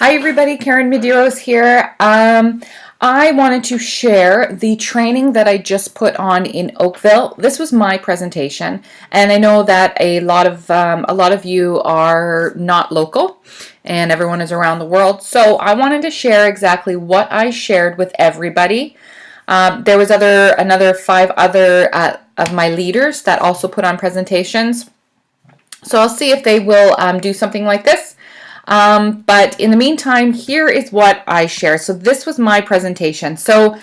Hi everybody, Karyn Medeiros here. I wanted to share the training that I just put on in Oakville. This was my presentation, and I know that a lot of you are not local, and everyone is around the world. So I wanted to share exactly what I shared with everybody. There was another 5 other of my leaders that also put on presentations. So I'll see if they will do something like this. But in the meantime, here is what I share. So this was my presentation. So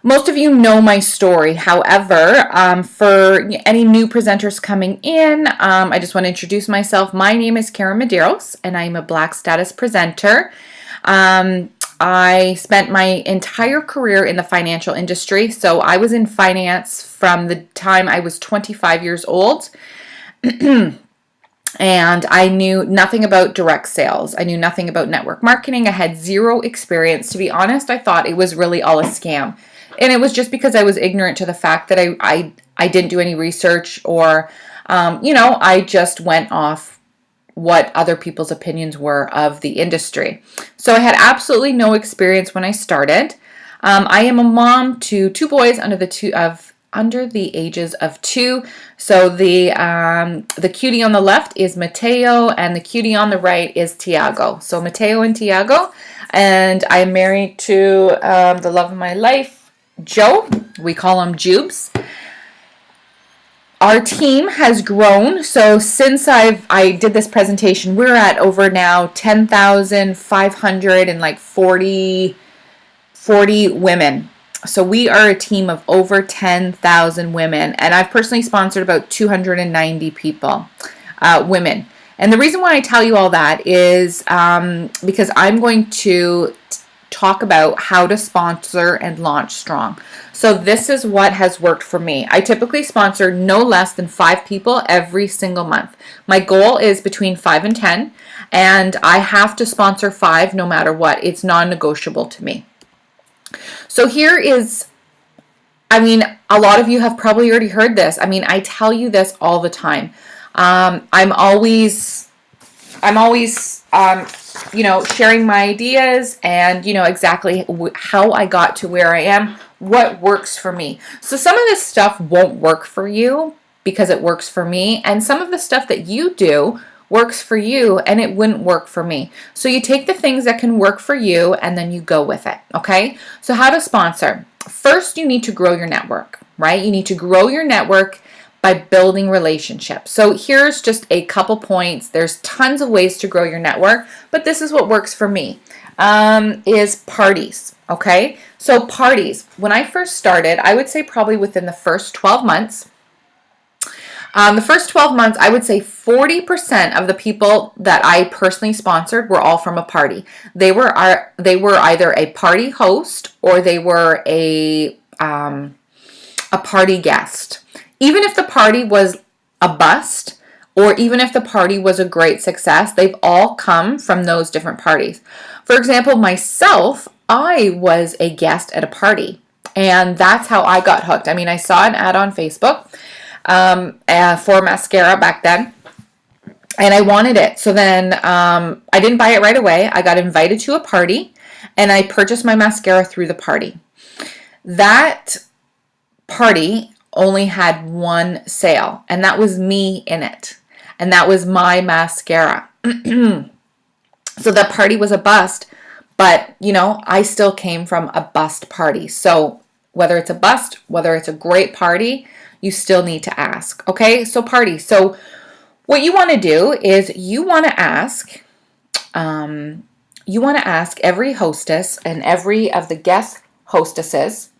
most of you know my story. However, for any new presenters coming in, I just want to introduce myself. My name is Karyn Medeiros, and I'm a Black status presenter. I spent my entire career in the financial industry. So I was in finance from the time I was 25 years old. And I knew nothing about direct sales. I knew nothing about network marketing. I had zero experience. To be honest, I thought it was really all a scam. And it was just because I was ignorant to the fact that I didn't do any research, or, I just went off what other people's opinions were of the industry. So I had absolutely no experience when I started. I am a mom to 2 boys under the ages of 2. So the cutie on the left is Mateo, and the cutie on the right is Tiago. So Mateo and Tiago, and I'm married to the love of my life, Joe. We call him Jubes. Our team has grown. So since I did this presentation, we're at over now 10,500 and like 40 women. So we are a team of over 10,000 women, and I've personally sponsored about 290 people, women. And the reason why I tell you all that is because I'm going to talk about how to sponsor and launch strong. So this is what has worked for me. I typically sponsor no less than 5 people every single month. My goal is between 5 and 10, and I have to sponsor 5 no matter what. It's non-negotiable to me. So here is, a lot of you have probably already heard this. I tell you this all the time. I'm always, sharing my ideas and, exactly how I got to where I am, what works for me. So some of this stuff won't work for you because it works for me. And some of the stuff that you do works for you and it wouldn't work for me. So you take the things that can work for you and then you go with it, okay? So how to sponsor. First, you need to grow your network, right? You need to grow your network by building relationships. So here's just a couple points. There's tons of ways to grow your network, but this is what works for me, is parties, okay? So parties, when I first started, I would say probably within the first 12 months, I would say 40% of the people that I personally sponsored were all from a party. They were either a party host or they were a party guest. Even if the party was a bust, or even if the party was a great success, they've all come from those different parties. For example, myself, I was a guest at a party, and that's how I got hooked. I saw an ad on Facebook for mascara back then, and I wanted it. So then I didn't buy it right away. I got invited to a party, and I purchased my mascara through the party. That party only had one sale, and that was me in it, and that was my mascara. So that party was a bust, but I still came from a bust party. So whether it's a bust, whether it's a great party, you still need to ask. Okay, so party. So what you want to do is you want to ask every hostess and every of the guest hostesses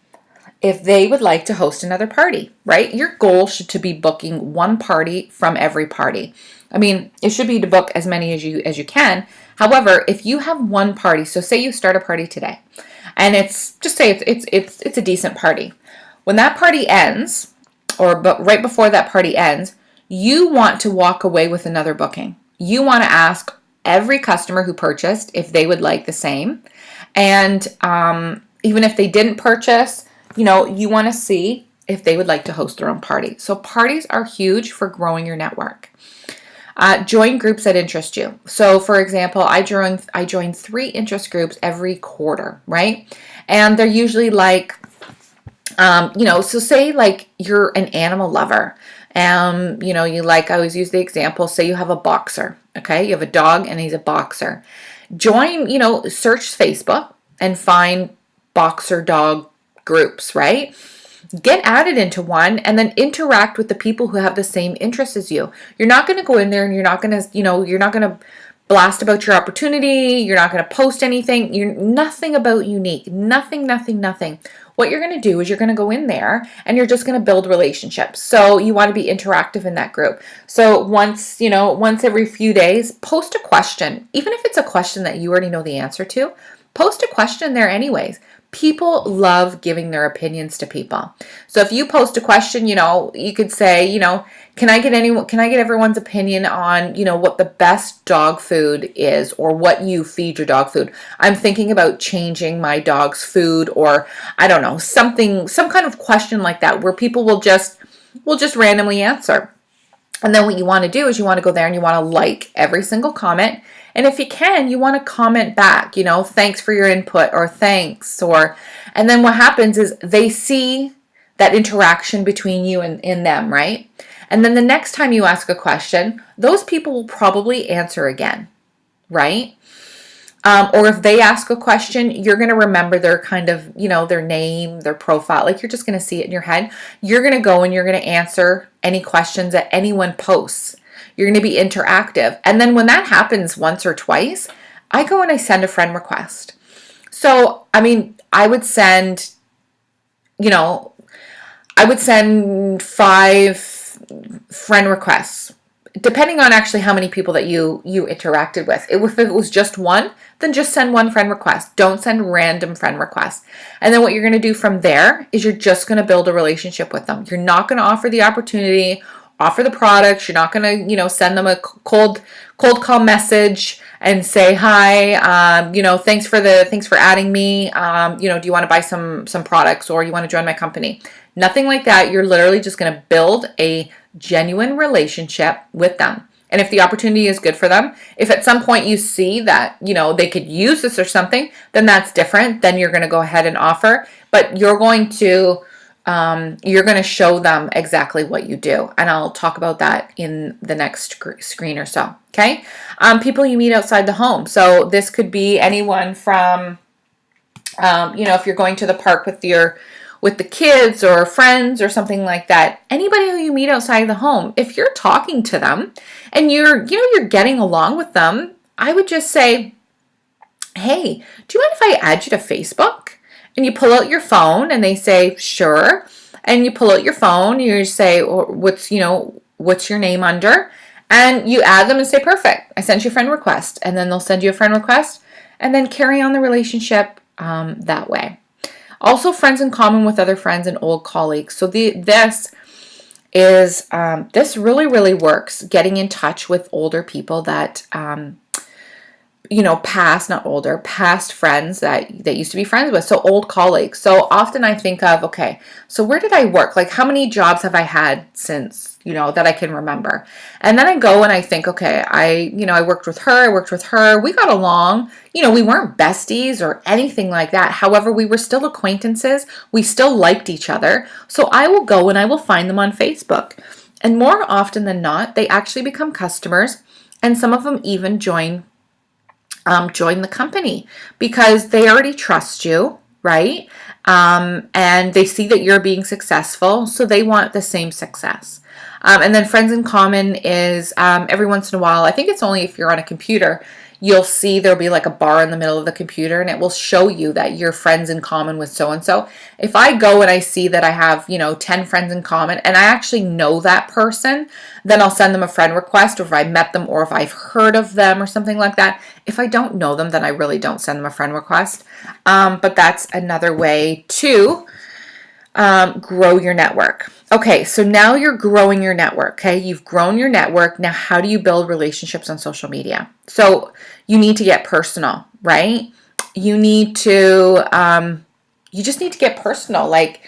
if they would like to host another party, right? Your goal should to be booking one party from every party. It should be to book as many as you can. However, if you have one party, so say you start a party today, and it's a decent party. When that party ends, but right before that party ends, you want to walk away with another booking. You want to ask every customer who purchased if they would like the same. And even if they didn't purchase, you want to see if they would like to host their own party. So parties are huge for growing your network. Join groups that interest you. So for example, I join 3 interest groups every quarter, right? And they're usually like, so say like you're an animal lover. You like, I always use the example, say you have a boxer, okay? You have a dog and he's a boxer. Join, search Facebook and find boxer dog groups, right? Get added into one and then interact with the people who have the same interests as you. You're not going to go in there and you're not going to blast about your opportunity. You're not going to post anything. You're nothing about Younique. Nothing, nothing, nothing. What you're going to do is you're going to go in there and you're just going to build relationships. So you want to be interactive in that group. So once every few days, post a question. Even if it's a question that you already know the answer to, post a question there anyways. People love giving their opinions to people. So if you post a question, you could say, can I get everyone's opinion on, what the best dog food is, or what you feed your dog food? I'm thinking about changing my dog's food, or I don't know, some kind of question like that where people will just randomly answer. And then what you want to do is you want to go there and you want to like every single comment. And if you can, you want to comment back, thanks for your input, or thanks, and then what happens is they see that interaction between you and them, right? And then the next time you ask a question, those people will probably answer again, right? Or if they ask a question, you're going to remember their kind of, their name, their profile. Like you're just going to see it in your head. You're going to go and you're going to answer any questions that anyone posts. You're going to be interactive. And then when that happens once or twice, I go and I send a friend request. So, I would send, I would send 5 friend requests, depending on actually how many people that you interacted with. If it was just one, then just send 1 friend request. Don't send random friend requests. And then what you're going to do from there is you're just going to build a relationship with them. You're not going to offer the opportunity, offer the products. You're not going to, send them a cold call message and say, hi, thanks for adding me. Do you want to buy some products, or you want to join my company? Nothing like that. You're literally just going to build a genuine relationship with them. And if the opportunity is good for them, if at some point you see that, they could use this or something, then that's different. Then you're going to go ahead and offer, but you're going to show them exactly what you do. And I'll talk about that in the next screen or so. Okay. People you meet outside the home. So this could be anyone from, if you're going to the park with the kids or friends or something like that, anybody who you meet outside the home, if you're talking to them and you're getting along with them, I would just say, hey, do you mind if I add you to Facebook? And you pull out your phone and they say, sure. And you pull out your phone, you say, what's your name under? And you add them and say, perfect, I sent you a friend request. And then they'll send you a friend request and then carry on the relationship that way. Also, friends in common with other friends and old colleagues. So this really, really works. Getting in touch with older people that, past friends that used to be friends with. So old colleagues. So often I think of, okay, so where did I work? Like how many jobs have I had since, that I can remember? And then I go and I think, okay, I worked with her. We got along, we weren't besties or anything like that. However, we were still acquaintances. We still liked each other. So I will go and I will find them on Facebook. And more often than not, they actually become customers, and some of them even join the company because they already trust you, right? And they see that you're being successful, so they want the same success. And then friends in common is every once in a while, I think it's only if you're on a computer, you'll see there'll be like a bar in the middle of the computer and it will show you that you're friends in common with so-and-so. If I go and I see that I have, 10 friends in common and I actually know that person, then I'll send them a friend request, or if I met them or if I've heard of them or something like that. If I don't know them, then I really don't send them a friend request. But that's another way to grow your network. Okay, so now you're growing your network, okay? You've grown your network. Now, how do you build relationships on social media? So you need to get personal, right? You need to, you just need to get personal. Like,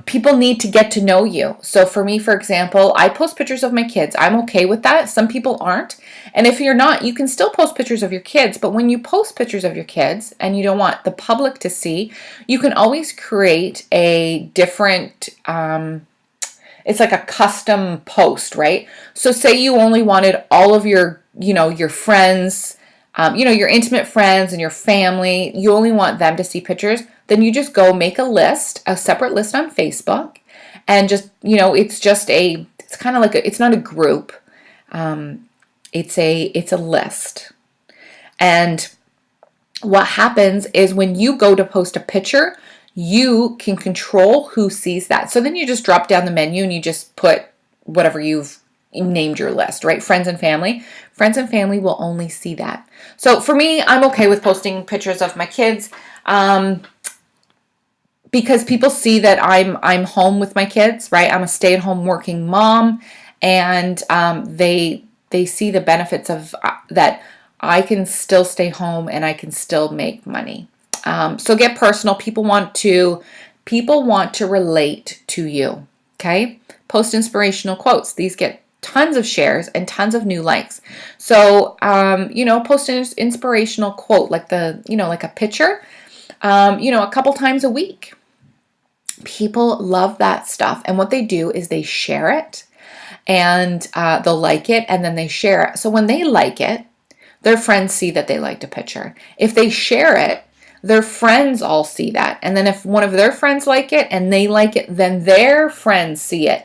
People need to get to know you. So for me, for example, I post pictures of my kids. I'm okay with that. Some people aren't. And if you're not, you can still post pictures of your kids. But when you post pictures of your kids and you don't want the public to see, you can always create a different, it's like a custom post, right? So say you only wanted all of your, your friends, your intimate friends and your family, you only want them to see pictures, then you just go make a separate list on Facebook, and just, it's kind of like it's not a group, it's a list. And what happens is when you go to post a picture, you can control who sees that. So then you just drop down the menu and you just put whatever you've named your list, right? Friends and family. Friends and family will only see that. So for me, I'm okay with posting pictures of my kids, because people see that I'm home with my kids, right? I'm a stay-at-home working mom, and they see the benefits of that. I can still stay home and I can still make money. So get personal. People want to relate to you. Okay? Post inspirational quotes. These get tons of shares and tons of new likes. So, post an inspirational quote, like like a picture, a couple times a week. People love that stuff. And what they do is they share it, and they'll like it, and then they share it. So when they like it, their friends see that they liked a picture. If they share it, their friends all see that. And then if one of their friends like it and they like it, then their friends see it.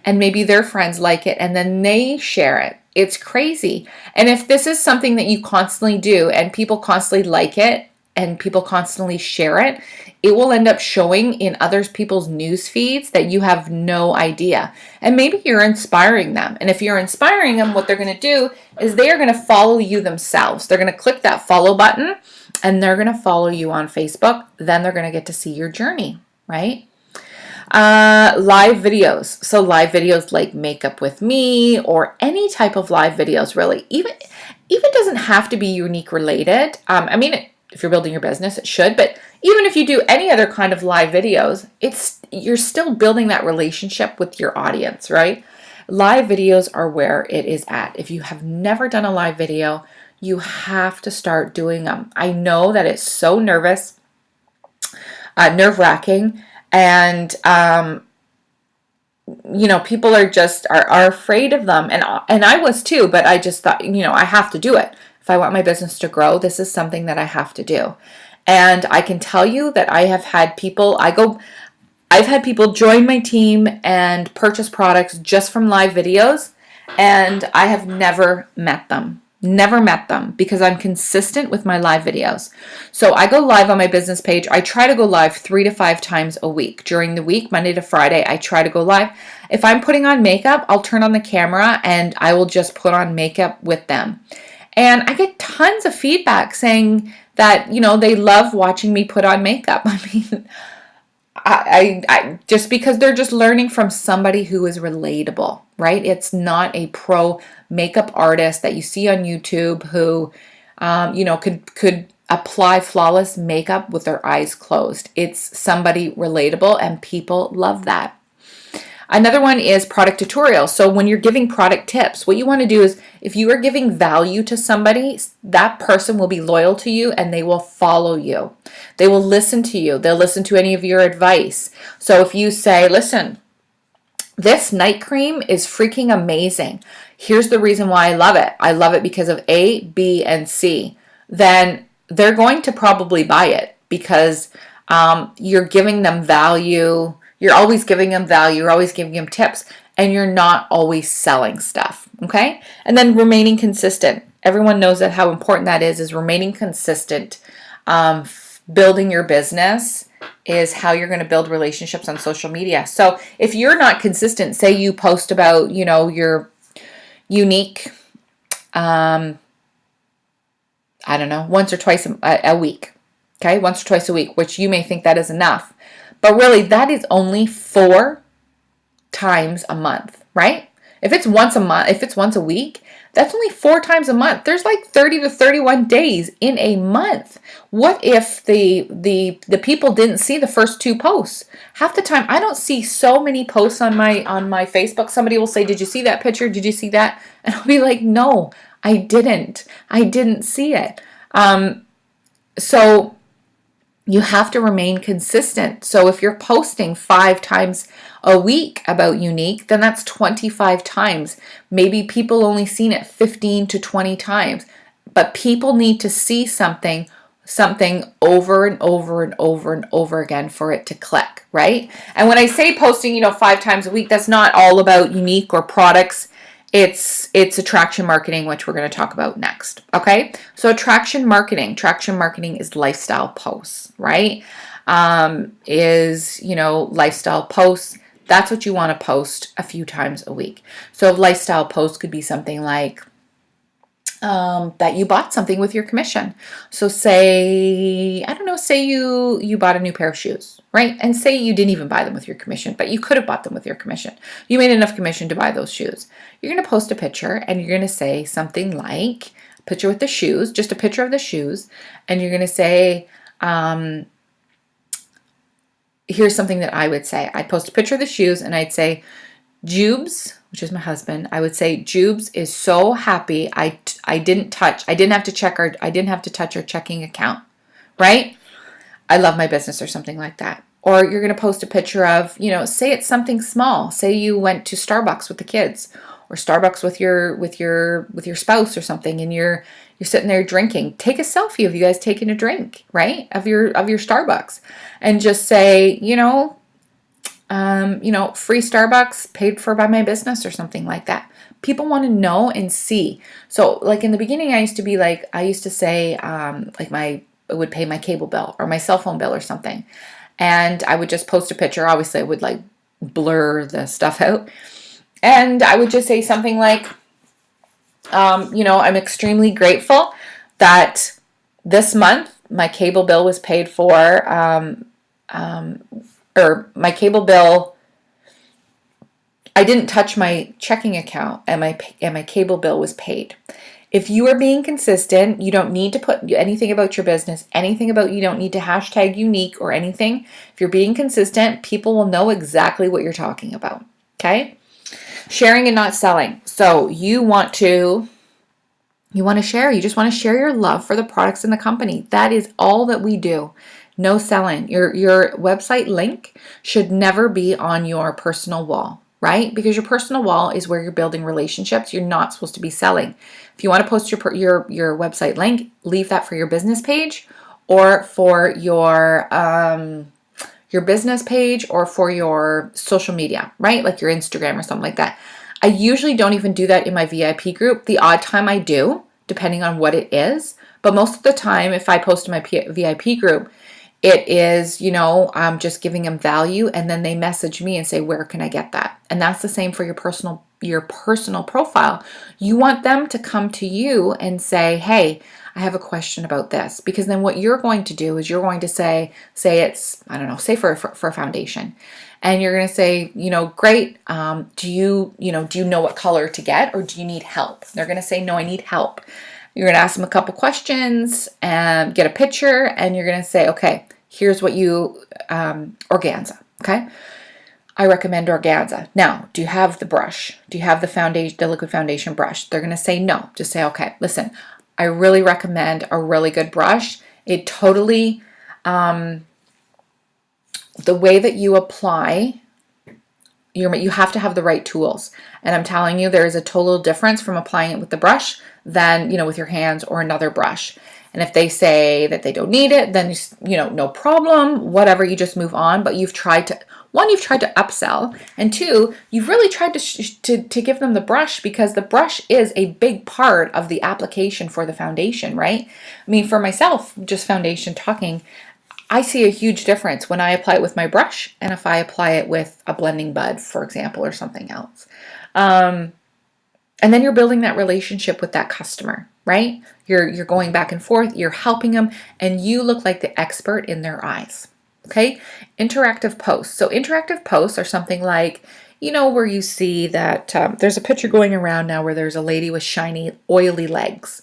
And maybe their friends like it and then they share it. It's crazy. And if this is something that you constantly do and people constantly like it and people constantly share it, it will end up showing in other people's news feeds that you have no idea. And maybe you're inspiring them. And if you're inspiring them, what they're going to do is they are going to follow you themselves. They're going to click that follow button and they're going to follow you on Facebook. Then they're going to get to see your journey, right? Live videos. So live videos like Makeup with Me or any type of live videos, really. Even doesn't have to be Younique related. If you're building your business, it should. But even if you do any other kind of live videos, you're still building that relationship with your audience, right? Live videos are where it is at. If you have never done a live video, you have to start doing them. I know that it's so nerve-wracking, and people are afraid of them, and I was too. But I just thought, I have to do it. If I want my business to grow, this is something that I have to do. And I can tell you that I have had people, I've had people join my team and purchase products just from live videos, and I have never met them. Never met them, because I'm consistent with my live videos. So I go live on my business page. I try to go live 3 to 5 times a week. During the week, Monday to Friday, I try to go live. If I'm putting on makeup, I'll turn on the camera and I will just put on makeup with them. And I get tons of feedback saying that, they love watching me put on makeup. I just because they're just learning from somebody who is relatable, right? It's not a pro makeup artist that you see on YouTube who, could apply flawless makeup with their eyes closed. It's somebody relatable, and people love that. Another one is product tutorials. So when you're giving product tips, what you want to do is, if you are giving value to somebody, that person will be loyal to you and they will follow you. They will listen to you. They'll listen to any of your advice. So if you say, listen, this night cream is freaking amazing. Here's the reason why I love it. I love it because of A, B, and C. Then they're going to probably buy it, because you're giving them value. You're always giving them value. You're always giving them tips, and you're not always selling stuff. Okay? And then remaining consistent. Everyone knows that how important that is remaining consistent. Building your business is how you're going to build relationships on social media. So if you're not consistent, say you post about, your Younique, once or twice a week. Okay? Once or twice a week, which you may think that is enough. But really, that is only 4 times a month, right? If it's once a month, if it's once a week, that's only 4 times a month. There's like 30 to 31 days in a month. What if the people didn't see the first 2 posts? Half the time I don't see so many posts on my Facebook. Somebody will say, "Did you see that picture? Did you see that?" And I'll be like, "No, I didn't. I didn't see it." So you have to remain consistent. So if you're posting 5 times a week about Younique, then that's 25 times. Maybe people only seen it 15 to 20 times, but people need to see something over and over and over and over again for it to click, right? And when I say posting, 5 times a week, that's not all about Younique or products. It's attraction marketing, which we're going to talk about next. Okay, so traction marketing is lifestyle posts, right? Lifestyle posts. That's what you want to post a few times a week. So lifestyle posts could be something like that you bought something with your commission. So say you bought a new pair of shoes, right? And say you didn't even buy them with your commission, but you could have bought them with your commission. You made enough commission to buy those shoes. You're going to post a picture and you're going to say something like, picture with the shoes, just a picture of the shoes. And you're going to say, here's something that I would say. I'd post a picture of the shoes and I'd say, Jubes, which is my husband, I would say, Jubes is so happy I didn't touch our checking account, right? I love my business, or something like that. Or you're going to post a picture of, say it's something small. Say you went to Starbucks with the kids, or Starbucks with your spouse or something, and you're sitting there drinking. Take a selfie of you guys taking a drink, right? Of your Starbucks, and just say, free Starbucks paid for by my business, or something like that. People want to know and see. So like in the beginning, I used to say, I would pay my cable bill or my cell phone bill or something. And I would just post a picture. Obviously I would blur the stuff out. And I would just say something like, I'm extremely grateful that this month my cable bill was paid for, or my cable bill, I didn't touch my checking account and my cable bill was paid. If you are being consistent, you don't need to put anything about your business, you don't need to hashtag Younique or anything. If you're being consistent, people will know exactly what you're talking about. Okay? Sharing and not selling. So you want to share. You just want to share your love for the products in the company. That is all that we do. No selling. Your website link should never be on your personal wall, right? Because your personal wall is where you're building relationships. You're not supposed to be selling. If you want to post your website link, leave that for your business page, or for your business page, or for your social media, right? Like your Instagram or something like that. I usually don't even do that in my VIP group. The odd time I do, depending on what it is. But most of the time, if I post in my VIP group, it is, I'm just giving them value, and then they message me and say, where can I get that? And that's the same for your personal profile. You want them to come to you and say, hey, I have a question about this. Because then what you're going to do is you're going to say it's, I don't know, say for a foundation. And you're going to say, great. Do you know what color to get, or do you need help? They're going to say, no, I need help. You're going to ask them a couple questions and get a picture, and you're going to say, okay, here's what organza, okay? I recommend organza. Now, do you have the brush? Do you have the liquid foundation brush? They're going to say no. Just say, okay, listen, I really recommend a really good brush. It totally, the way that you apply, you have to have the right tools. And I'm telling you, there is a total difference from applying it with the brush than, with your hands or another brush. And if they say that they don't need it, then, no problem, whatever, you just move on. But you've tried to upsell, and 2, you've really tried to give them the brush, because the brush is a big part of the application for the foundation, right? I mean, for myself, just foundation talking, I see a huge difference when I apply it with my brush and if I apply it with a blending bud, for example, or something else. And then you're building that relationship with that customer, right? You're going back and forth, you're helping them, and you look like the expert in their eyes. Okay? Interactive posts. So interactive posts are something like, where you see that there's a picture going around now where there's a lady with shiny, oily legs.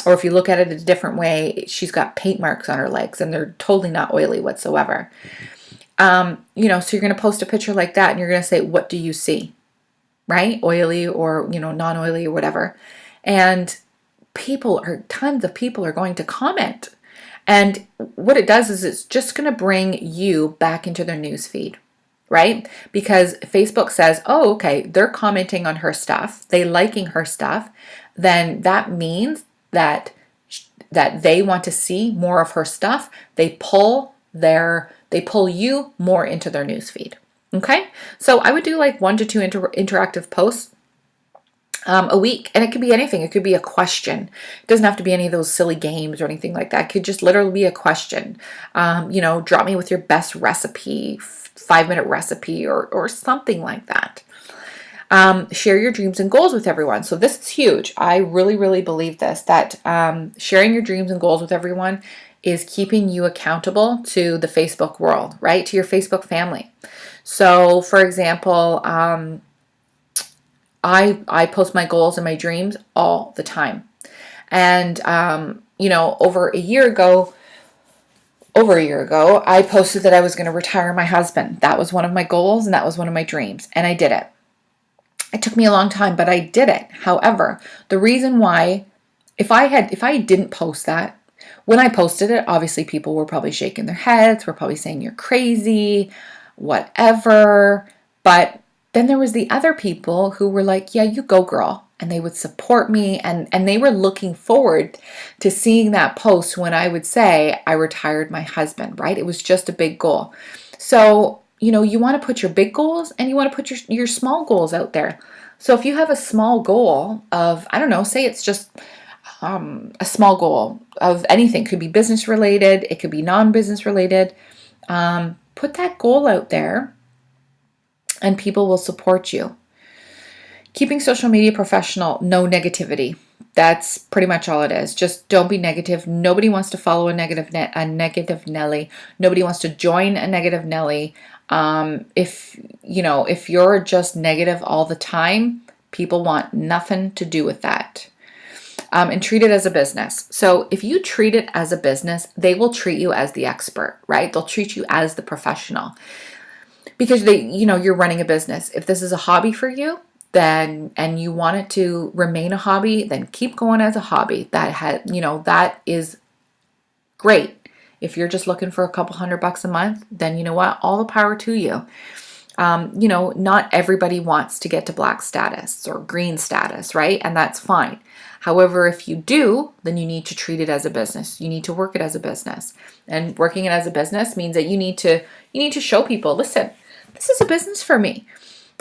Or if you look at it a different way, she's got paint marks on her legs and they're totally not oily whatsoever. So you're going to post a picture like that and you're going to say, what do you see? Right? Oily or, non-oily or whatever. And tons of people are going to comment. And what it does is it's just going to bring you back into their news feed, right? Because Facebook says, oh, okay, they're commenting on her stuff, they liking her stuff, then that means that they want to see more of her stuff. They pull you more into their news feed. Okay, so I would do like 1 to 2 interactive posts a week, and it could be anything. It could be a question. It doesn't have to be any of those silly games or anything like that. It could just literally be a question. Drop me with your best recipe, 5-minute recipe, or something like that. Share your dreams and goals with everyone. So this is huge. I really, really believe this, that sharing your dreams and goals with everyone is keeping you accountable to the Facebook world, right? To your Facebook family. So for example, I post my goals and my dreams all the time. And, over a year ago, I posted that I was going to retire my husband. That was one of my goals and that was one of my dreams. And I did it. It took me a long time, but I did it. However, the reason why, if I didn't post that, when I posted it, obviously people were probably shaking their heads, were probably saying you're crazy, whatever. But then there was the other people who were like, yeah, you go girl. And they would support me and they were looking forward to seeing that post when I would say I retired my husband, right? It was just a big goal. So, you want to put your big goals and you want to put your small goals out there. So if you have a small goal of, I don't know, say it's just a small goal of anything, could be business related, it could be non-business related, put that goal out there and people will support you. Keeping social media professional, no negativity. That's pretty much all it is. Just don't be negative. Nobody wants to follow a negative Nelly. Nobody wants to join a negative Nelly. If you're just negative all the time, people want nothing to do with that. And treat it as a business. So if you treat it as a business, they will treat you as the expert, right? They'll treat you as the professional because you're running a business. If this is a hobby for you, then, and you want it to remain a hobby, then keep going as a hobby. That is great. If you're just looking for a couple $100 a month, then you know what? All the power to you. Not everybody wants to get to black status or green status, right? And that's fine. However, if you do, then you need to treat it as a business. You need to work it as a business. And working it as a business means that you need to show people, listen, this is a business for me.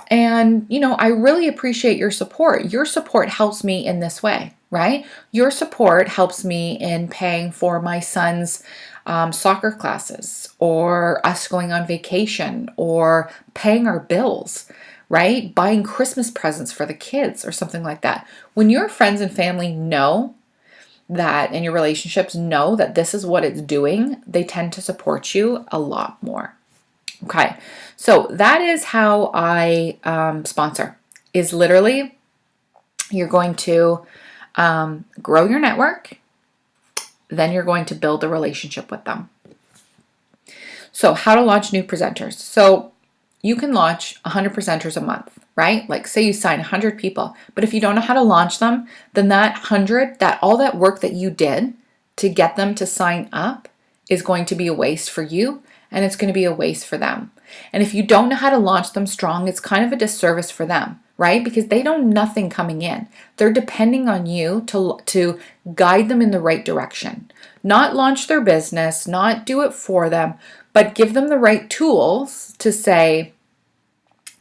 And, I really appreciate your support. Your support helps me in this way, right? Your support helps me in paying for my son's soccer classes, or us going on vacation, or paying our bills, right? Buying Christmas presents for the kids or something like that. When your friends and family know that, and your relationships know that this is what it's doing, they tend to support you a lot more. Okay, so that is how I sponsor, is literally you're going to grow your network, then you're going to build a relationship with them. So how to launch new presenters. So you can launch 100 presenters a month, right? Like say you sign 100 people, but if you don't know how to launch them, then that 100, all that work that you did to get them to sign up is going to be a waste for you, and it's going to be a waste for them. And if you don't know how to launch them strong, it's kind of a disservice for them, right? Because they know nothing coming in. They're depending on you to guide them in the right direction. Not launch their business, not do it for them, but give them the right tools to say,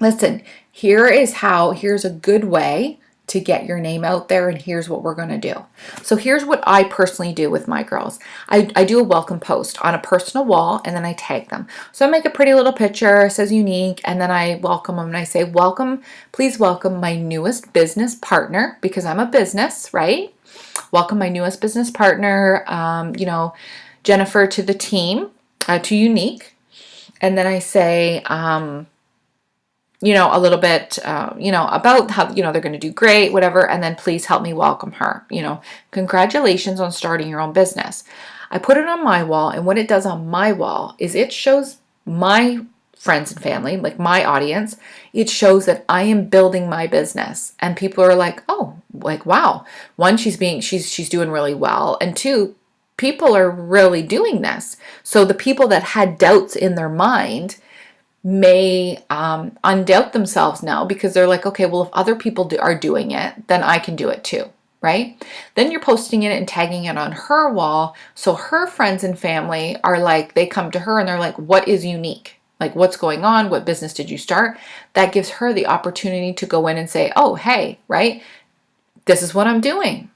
listen, here's a good way to get your name out there, and here's what we're going to do. So here's what I personally do with my girls. I do a welcome post on a personal wall, and then I tag them. So I make a pretty little picture, it says Younique, and then I welcome them, and I say, please welcome my newest business partner, because I'm a business, right? Welcome my newest business partner, Jennifer, to the team, to Younique. And then I say, a little bit, about how, they're going to do great, whatever. And then please help me welcome her. Congratulations on starting your own business. I put it on my wall. And what it does on my wall is it shows my friends and family, like my audience, it shows that I am building my business. And people are like, oh, like, wow. One, she's doing really well. And two, people are really doing this. So the people that had doubts in their mind may undoubt themselves now, because they're like, okay, well, if other people are doing it, then I can do it too, right? Then you're posting it and tagging it on her wall. So her friends and family are like, they come to her and they're like, what is Younique? Like, what's going on? What business did you start? That gives her the opportunity to go in and say, oh, hey, right? This is what I'm doing.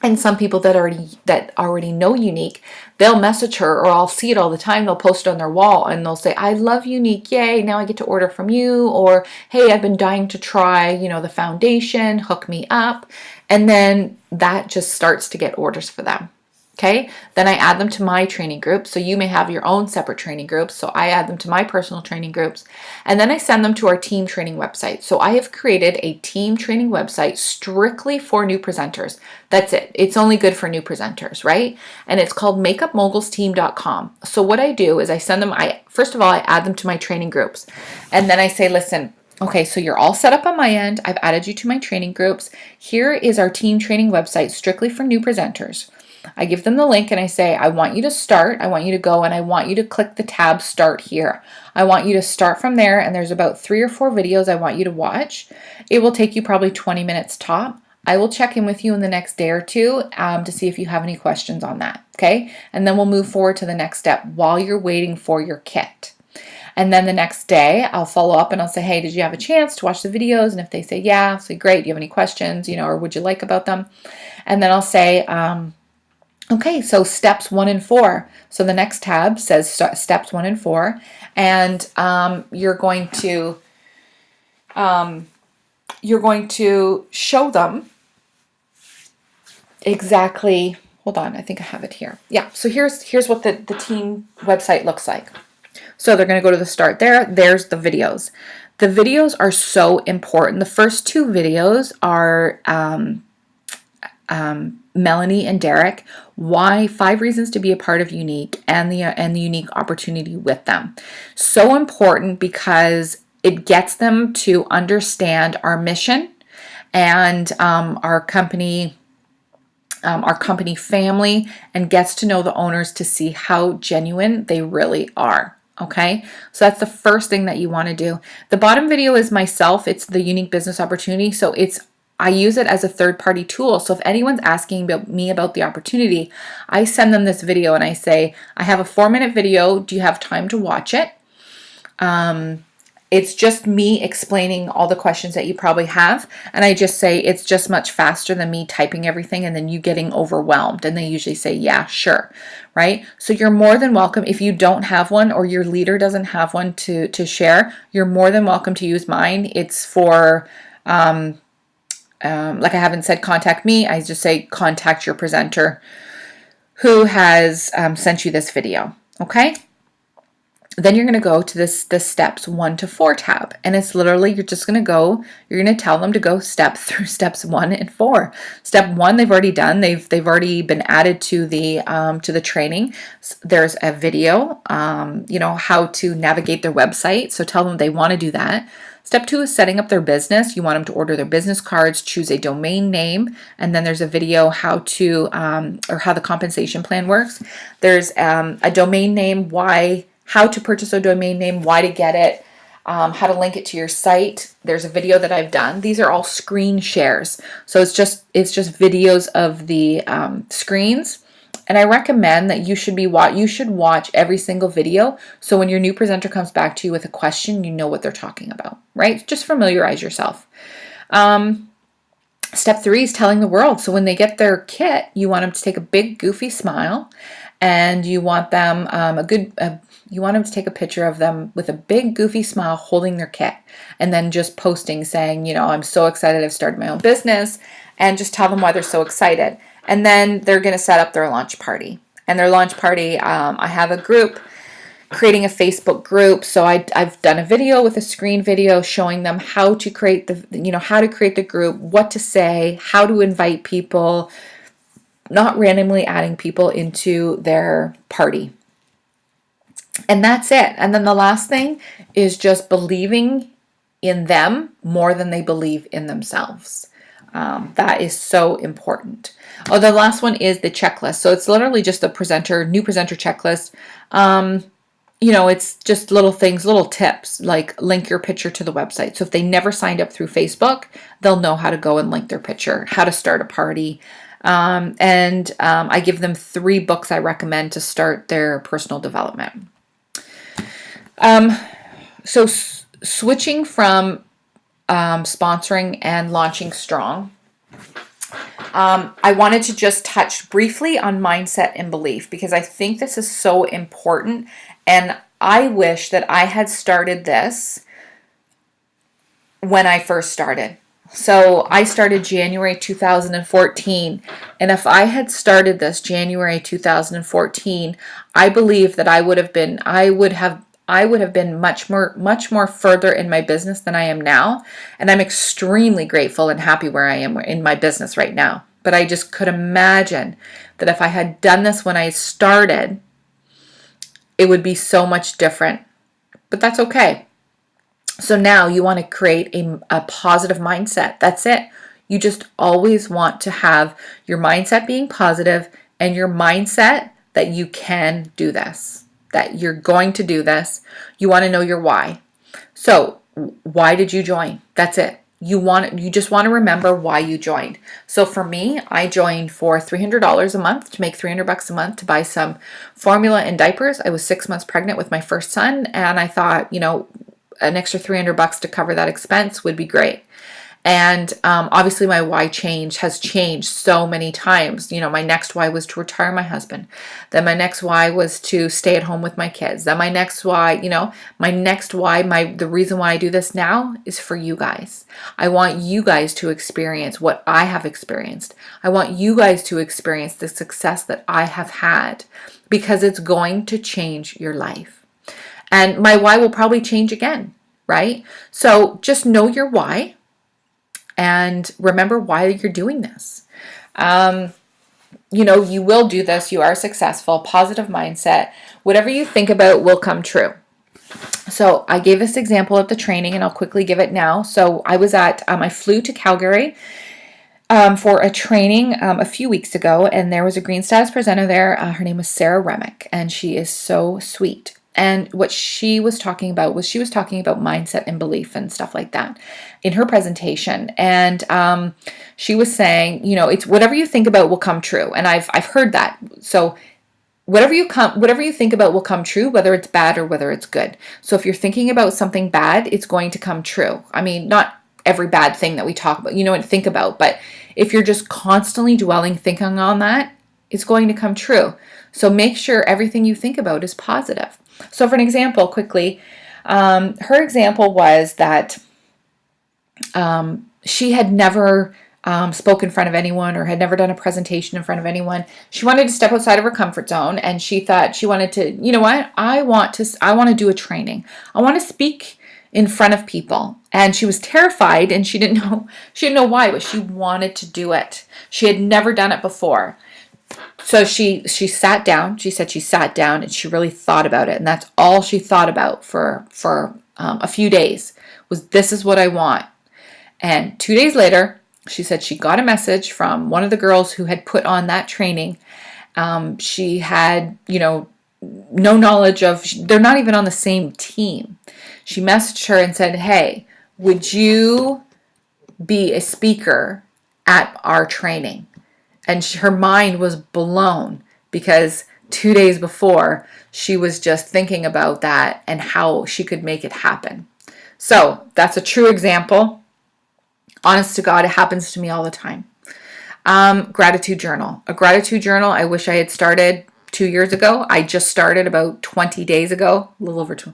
And some people that already know Younique, they'll message her, or I'll see it all the time. They'll post it on their wall and they'll say, I love Younique. Yay. Now I get to order from you. Or, hey, I've been dying to try, the foundation, hook me up. And then that just starts to get orders for them. Okay, then I add them to my training group. So you may have your own separate training groups. So I add them to my personal training groups. And then I send them to our team training website. So I have created a team training website strictly for new presenters. That's it. It's only good for new presenters, right? And it's called makeupmogulsteam.com. So what I do is I send them, first of all, I add them to my training groups. And then I say, listen, okay, so you're all set up on my end. I've added you to my training groups. Here is our team training website strictly for new presenters. I give them the link and I say, I want you to start. I want you to go and I want you to click the tab start here. I want you to start from there, and there's about 3 or 4 videos I want you to watch. It will take you probably 20 minutes top. I will check in with you in the next day or two to see if you have any questions on that, okay? And then we'll move forward to the next step while you're waiting for your kit. And then the next day, I'll follow up and I'll say, hey, did you have a chance to watch the videos? And if they say, yeah, I'll say, great. Do you have any questions, or would you like about them? And then I'll say, okay, so steps 1 and 4. So the next tab says steps 1 and 4, and you're going to show them exactly. Hold on, I think I have it here. Yeah. So here's what the team website looks like. So they're going to go to the start there. There's the videos. The videos are so important. The first 2 videos are Melanie and Derek, why 5 reasons to be a part of Younique, and the Younique opportunity with them. So important because it gets them to understand our mission and our company family, and gets to know the owners to see how genuine they really are. Okay, so that's the first thing that you want to do. The bottom video is myself. It's the Younique business opportunity. So I use it as a third-party tool. So if anyone's asking me about the opportunity, I send them this video and I say, I have a 4-minute video. Do you have time to watch it? It's just me explaining all the questions that you probably have. And I just say, it's just much faster than me typing everything and then you getting overwhelmed. And they usually say, yeah, sure. Right? So you're more than welcome. If you don't have one or your leader doesn't have one to share, you're more than welcome to use mine. It's for, like I haven't said contact me, I just say contact your presenter who has sent you this video, okay? Then you're going to go to this steps 1 to 4 tab, and it's literally, you're just going to go, you're going to tell them to go step through steps 1 and 4. Step 1, they've already done. They've already been added to the training. There's a video, how to navigate their website. So tell them they want to do that. Step 2 is setting up their business. You want them to order their business cards, choose a domain name, and then there's a video how the compensation plan works. There's a domain name, how to purchase a domain name, why to get it, how to link it to your site. There's a video that I've done. These are all screen shares. So it's just videos of the screens. And I recommend that you should watch every single video. So when your new presenter comes back to you with a question, you know what they're talking about, right? Just familiarize yourself. Step 3 is telling the world. So when they get their kit, you want them to take a big goofy smile, and you want them you want them to take a picture of them with a big goofy smile holding their kit, and then just posting saying, I'm so excited I've started my own business, and just tell them why they're so excited. And then they're going to set up their launch party. And their launch party, I have a group creating a Facebook group. So I've done a video with a screen video showing them how to create how to create the group, what to say, how to invite people, not randomly adding people into their party. And that's it. And then the last thing is just believing in them more than they believe in themselves. That is so important. Oh, the last one is the checklist. So it's literally just a new presenter checklist. It's just little things, little tips, like link your picture to the website. So if they never signed up through Facebook, they'll know how to go and link their picture, how to start a party. I give them 3 books I recommend to start their personal development. So switching from sponsoring and launching strong, I wanted to just touch briefly on mindset and belief, because I think this is so important, and I wish that I had started this when I first started. So I started January 2014, and if I had started this January 2014, I believe that I would have been much more further in my business than I am now. And I'm extremely grateful and happy where I am in my business right now. But I just could imagine that if I had done this when I started, it would be so much different. But that's okay. So now you want to create a positive mindset. That's it. You just always want to have your mindset being positive, and your mindset that you can do this, that you're going to do this. You want to know your why. So why did you join? That's it. You just want to remember why you joined. So for me, I joined for $300 a month to make $300 a month to buy some formula and diapers. I was 6 months pregnant with my first son, and I thought, an extra $300 to cover that expense would be great. And obviously my why has changed so many times. My next why was to retire my husband. Then my next why was to stay at home with my kids. Then my next why, the reason why I do this now is for you guys. I want you guys to experience what I have experienced. I want you guys to experience the success that I have had, because it's going to change your life. And my why will probably change again, right? So just know your why and remember why you're doing this. You will do this. You are successful. Positive mindset. Whatever you think about will come true. So I gave this example at the training, and I'll quickly give it now. So I flew to Calgary for a training a few weeks ago, and there was a green status presenter there. Her name was Sarah Remick, and she is so sweet. And what she was talking about mindset and belief and stuff like that in her presentation. And she was saying, it's whatever you think about will come true. And I've heard that. So whatever you think about will come true, whether it's bad or whether it's good. So if you're thinking about something bad, it's going to come true. I mean, not every bad thing that we talk about, and think about, but if you're just constantly thinking on that, it's going to come true. So make sure everything you think about is positive. So for an example, quickly, her example was that she had never spoke in front of anyone, or had never done a presentation in front of anyone. She wanted to step outside of her comfort zone, and she thought she wanted to, I want to do a training. I want to speak in front of people. And she was terrified, and she didn't know why, but she wanted to do it. She had never done it before. So she sat down. She said she sat down and she really thought about it. And that's all she thought about for a few days was, this is what I want. And 2 days later, she said she got a message from one of the girls who had put on that training. She had, no knowledge of, they're not even on the same team. She messaged her and said, hey, would you be a speaker at our training? And her mind was blown, because 2 days before, she was just thinking about that and how she could make it happen. So that's a true example. Honest to God, it happens to me all the time. Gratitude journal. A gratitude journal I wish I had started 2 years ago. I just started about 20 days ago, a little over 2.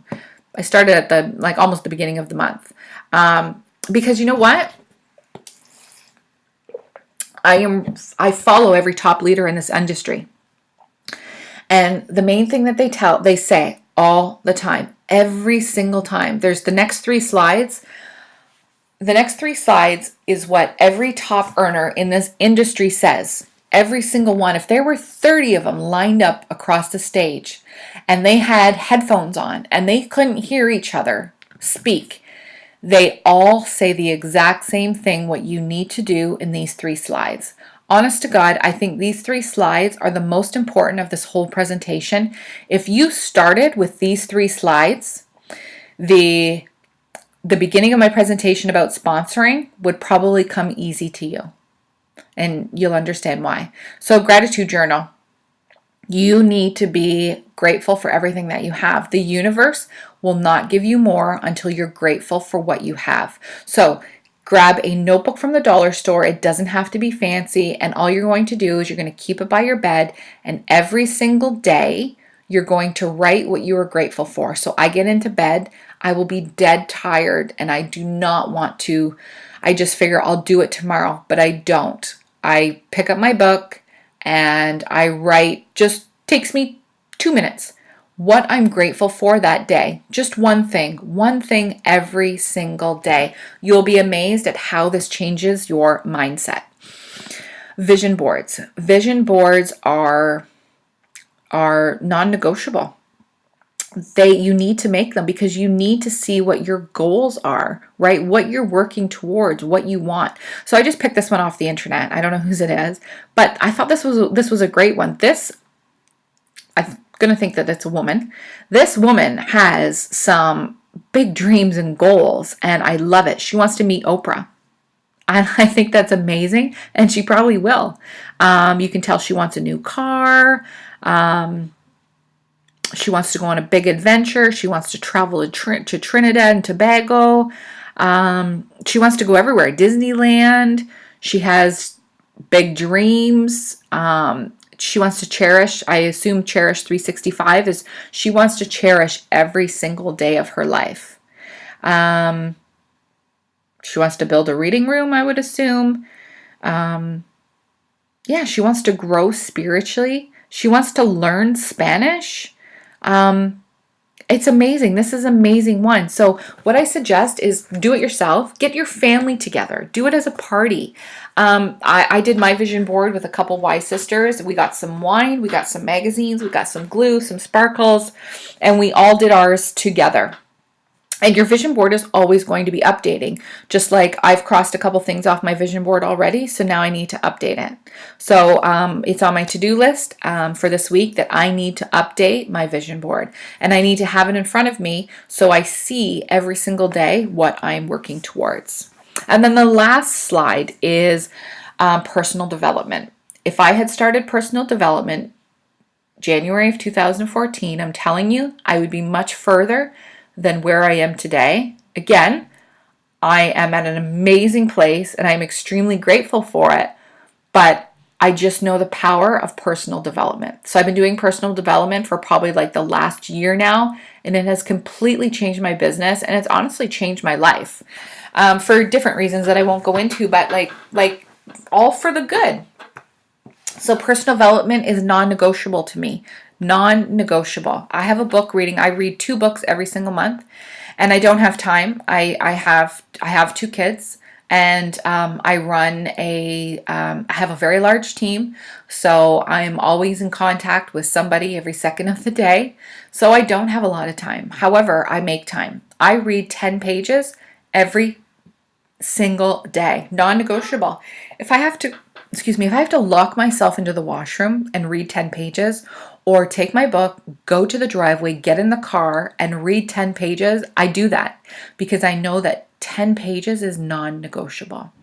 I started at almost the beginning of the month. Because you know what? I follow every top leader in this industry. And the main thing that they say all the time, every single time. There's the next 3 slides. The next 3 slides is what every top earner in this industry says. Every single one. If there were 30 of them lined up across the stage and they had headphones on and they couldn't hear each other speak, they all say the exact same thing, what you need to do in these 3 slides. Honest to God, I think these 3 slides are the most important of this whole presentation. If you started with these 3 slides, the beginning of my presentation about sponsoring would probably come easy to you. And you'll understand why. So, gratitude journal. You need to be grateful for everything that you have. The universe will not give you more until you're grateful for what you have. So, grab a notebook from the dollar store. It doesn't have to be fancy. And all you're going to do is you're going to keep it by your bed. And every single day, you're going to write what you are grateful for. So, I get into bed. I will be dead tired and I do not want to. I just figure I'll do it tomorrow, but I don't. I pick up my book and I write, just takes me 2 minutes, what I'm grateful for that day. Just one thing every single day. You'll be amazed at how this changes your mindset. Vision boards. Vision boards are non-negotiable. You need to make them because you need to see what your goals are, right? What you're working towards, what you want. So I just picked this one off the internet. I don't know whose it is, but I thought this was a great one. I'm going to think that it's a woman. This woman has some big dreams and goals, and I love it. She wants to meet Oprah. And I think that's amazing, and she probably will. You can tell she wants a new car. She wants to go on a big adventure. She wants to travel to Trinidad and Tobago. She wants to go everywhere. Disneyland. She has big dreams. She wants to cherish, I assume cherish 365 is she wants to cherish every single day of her life. She wants to build a reading room, I would assume. She wants to grow spiritually. She wants to learn Spanish. It's amazing. This is an amazing one. So what I suggest is do it yourself. Get your family together. Do it as a party. I did my vision board with a couple Y sisters. We got some wine. We got some magazines. We got some glue, some sparkles, and we all did ours together. And your vision board is always going to be updating. Just like I've crossed a couple things off my vision board already, so now I need to update it. So it's on my to-do list for this week that I need to update my vision board. And I need to have it in front of me so I see every single day what I'm working towards. And then the last slide is personal development. If I had started personal development January of 2014, I'm telling you, I would be much further than where I am today. Again, I am at an amazing place and I'm extremely grateful for it, but I just know the power of personal development. So I've been doing personal development for probably like the last year now, and it has completely changed my business and it's honestly changed my life for different reasons that I won't go into, but like all for the good. So personal development is non-negotiable to me. Non-negotiable. I have a book reading. I read 2 books every single month, and I don't have time. I have 2 kids, and I have a very large team, so I'm always in contact with somebody every second of the day. So I don't have a lot of time. However, I make time. I read 10 pages every single day. Non-negotiable. If I have to lock myself into the washroom and read 10 pages, or take my book, go to the driveway, get in the car, and read 10 pages, I do that because I know that 10 pages is non-negotiable.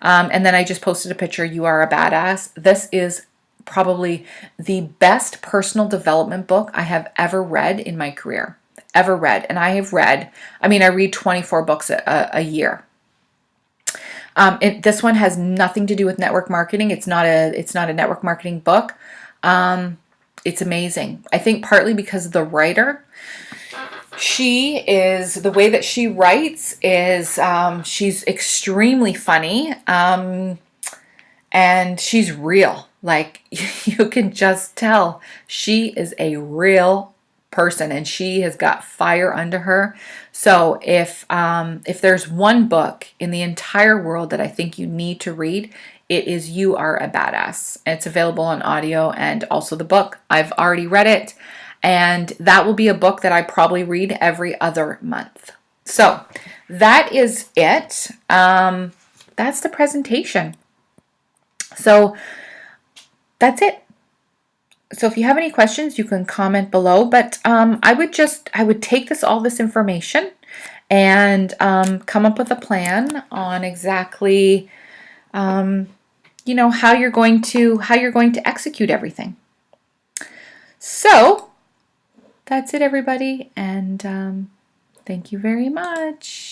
And then I just posted a picture, You Are a Badass. This is probably the best personal development book I have ever read in my career. Ever read. And I read 24 books a year. This one has nothing to do with network marketing. It's not a network marketing book. It's amazing. I think partly because of the writer. The way that she writes is, she's extremely funny, and she's real. Like, you can just tell she is a real person, and she has got fire under her. So if there's one book in the entire world that I think you need to read, it is You Are a Badass. It's available on audio and also the book. I've already read it, and that will be a book that I probably read every other month. So that is it. That's the presentation. So that's it. So if you have any questions, you can comment below. But I would take all this information and come up with a plan on exactly, how you're going to execute everything. So that's it, everybody, and thank you very much.